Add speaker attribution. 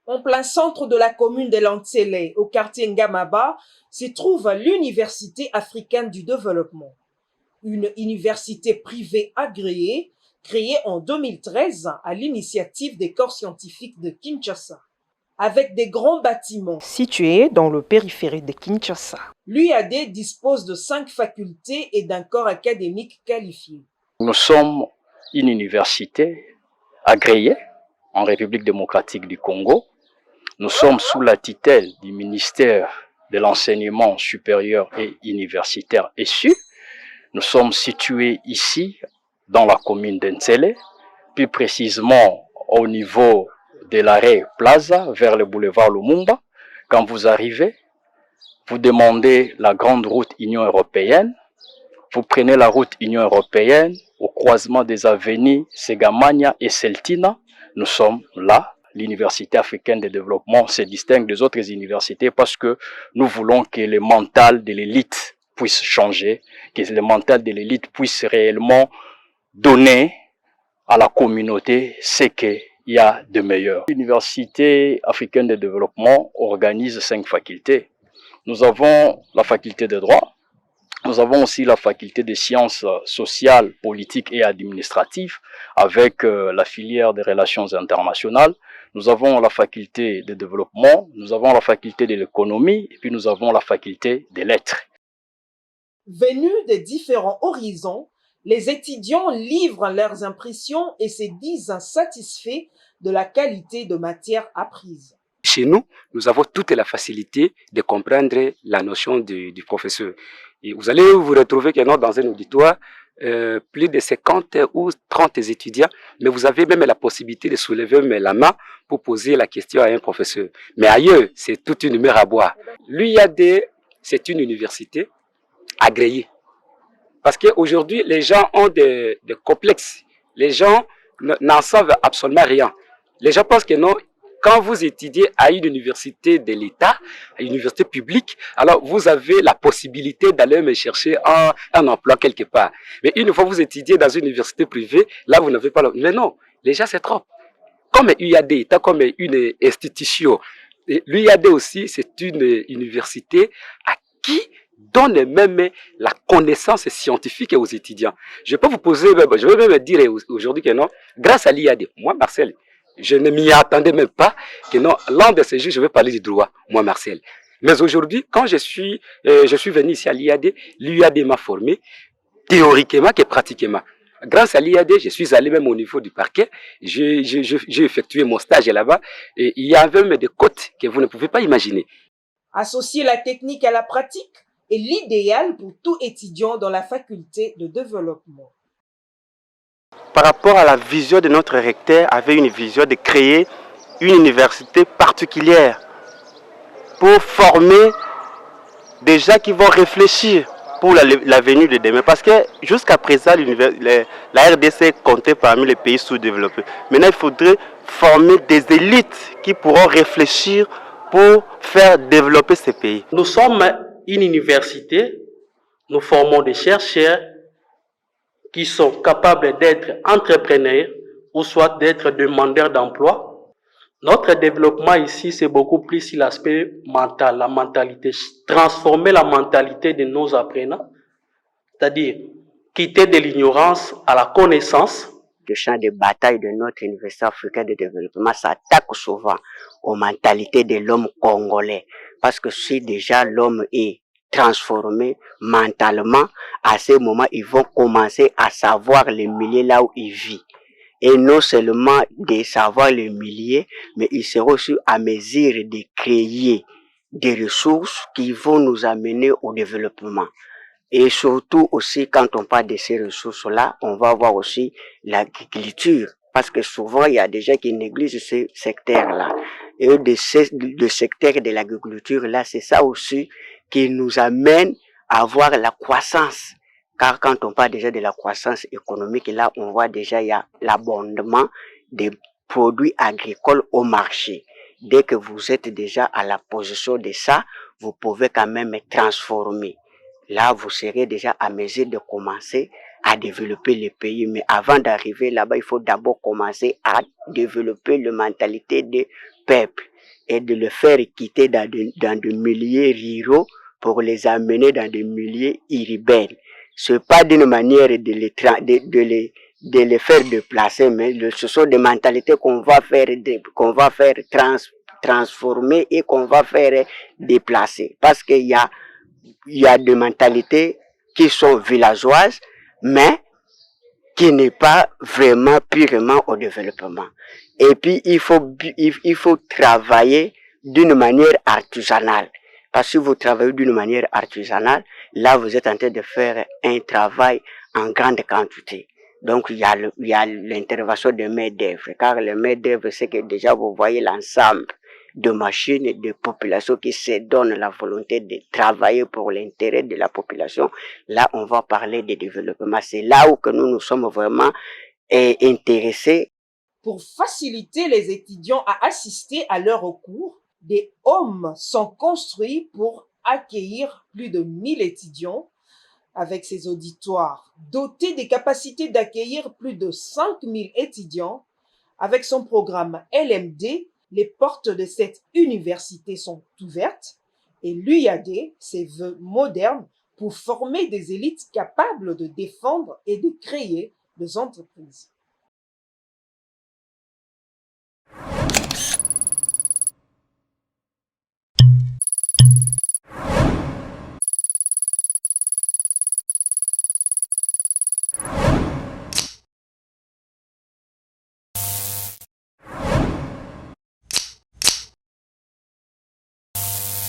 Speaker 1: En plein centre de la commune de Lantsele, au quartier Ngamaba, se trouve l'Université africaine du développement, une université privée agréée créée en 2013 à l'initiative des corps scientifiques de Kinshasa. Avec des grands bâtiments situés dans le périphérique de Kinshasa, l'UAD dispose de 5 facultés et d'un corps académique qualifié.
Speaker 2: Nous sommes une université agréée en République démocratique du Congo. Nous sommes sous la tutelle du ministère de l'enseignement supérieur et universitaire ESU. Nous sommes situés ici dans la commune d'Ntsele, plus précisément au niveau de l'arrêt Plaza vers le boulevard Lumumba. Quand vous arrivez, vous demandez la grande route Union européenne. Vous prenez la route Union européenne au croisement des avenues Segamania et Seltina. Nous sommes là. L'Université africaine de développement se distingue des autres universités parce que nous voulons que le mental de l'élite puisse changer, que le mental de l'élite puisse réellement donner à la communauté ce qu'il y a de meilleur. L'Université africaine de développement organise 5 facultés. Nous avons la faculté de droit. Nous avons aussi la faculté des sciences sociales, politiques et administratives avec la filière des relations internationales. Nous avons la faculté de développement, nous avons la faculté de l'économie et puis nous avons la faculté des lettres.
Speaker 1: Venus de différents horizons, les étudiants livrent leurs impressions et se disent satisfaits de la qualité de matière apprise.
Speaker 3: Chez nous, nous avons toute la facilité de comprendre la notion du professeur. Et vous allez vous retrouver dans un auditoire, plus de 50 ou 30 étudiants, mais vous avez même la possibilité de soulever la main pour poser la question à un professeur. Mais ailleurs, c'est toute une mer à boire. L'UIAD, c'est une université agréée. Parce qu'aujourd'hui, les gens ont des complexes. Les gens n'en savent absolument rien. Les gens pensent que non. Quand vous étudiez à une université de l'État, à une université publique, alors vous avez la possibilité d'aller me chercher un emploi quelque part. Mais une fois que vous étudiez dans une université privée, là vous n'avez pas... Mais non, les gens c'est trop. Comme UIAD, étant comme une institution, l'UIAD aussi c'est une université à qui donne même la connaissance scientifique aux étudiants. Je peux vous poser, je vais même dire aujourd'hui que non, grâce à l'IAD, moi Marcel, je ne m'y attendais même pas que non, l'un de ces jours, je vais parler du droit, moi Marcel. Mais aujourd'hui, quand je suis venu ici à l'IAD, l'IAD m'a formé théoriquement que pratiquement. Grâce à l'IAD, je suis allé même au niveau du parquet, j'ai effectué mon stage là-bas et il y avait même des cotes que vous ne pouvez pas imaginer.
Speaker 1: Associer la technique à la pratique est l'idéal pour tout étudiant dans la faculté de développement.
Speaker 4: Par rapport à la vision de notre recteur, avait une vision de créer une université particulière pour former des gens qui vont réfléchir pour l'avenir de demain. Parce que jusqu'à présent, la RDC comptait parmi les pays sous-développés. Maintenant, il faudrait former des élites qui pourront réfléchir pour faire développer ces pays.
Speaker 5: Nous sommes une université, nous formons des chercheurs qui sont capables d'être entrepreneurs ou soit d'être demandeurs d'emploi. Notre développement ici, c'est beaucoup plus sur l'aspect mental, la mentalité. Transformer la mentalité de nos apprenants, c'est-à-dire quitter de l'ignorance à la connaissance.
Speaker 6: Le champ de bataille de notre Université africaine de développement s'attaque souvent aux mentalités de l'homme congolais. Parce que si déjà l'homme est transformé mentalement, à ce moment, ils vont commencer à savoir le milieu là où il vit. Et non seulement de savoir le milieu, mais ils seront aussi à mesure de créer des ressources qui vont nous amener au développement. Et surtout aussi, quand on parle de ces ressources-là, on va voir aussi l'agriculture. Parce que souvent, il y a des gens qui négligent ce secteur-là. Et le secteur de l'agriculture-là, c'est ça aussi qui nous amène à avoir la croissance. Car quand on parle déjà de la croissance économique, là, on voit déjà il y a l'abondement des produits agricoles au marché. Dès que vous êtes déjà à la position de ça, vous pouvez quand même transformer. Là, vous serez déjà à mesure de commencer à développer le pays. Mais avant d'arriver là-bas, il faut d'abord commencer à développer la mentalité des peuples. et de les faire quitter dans des milieux ruraux pour les amener dans des milieux urbains. C'est pas d'une manière de les faire déplacer, mais ce sont des mentalités qu'on va faire transformer et qu'on va faire déplacer. Parce qu'il y a des mentalités qui sont villageoises, mais qui n'est pas vraiment purement au développement. Et puis, il faut travailler d'une manière artisanale. Parce que si vous travaillez d'une manière artisanale, là, vous êtes en train de faire un travail en grande quantité. Donc, il y a l'intervention de main-d'œuvre. Car le main-d'œuvre, c'est que déjà, vous voyez l'ensemble de machines et de populations qui se donnent la volonté de travailler pour l'intérêt de la population. Là, on va parler de développement. C'est là où que nous sommes vraiment intéressés.
Speaker 1: Pour faciliter les étudiants à assister à leurs cours, des hommes sont construits pour accueillir plus de 1000 étudiants avec ces auditoires. Dotés des capacités d'accueillir plus de 5000 étudiants, avec son programme LMD, les portes de cette université sont ouvertes et l'UIAD se veut moderne pour former des élites capables de défendre et de créer des entreprises.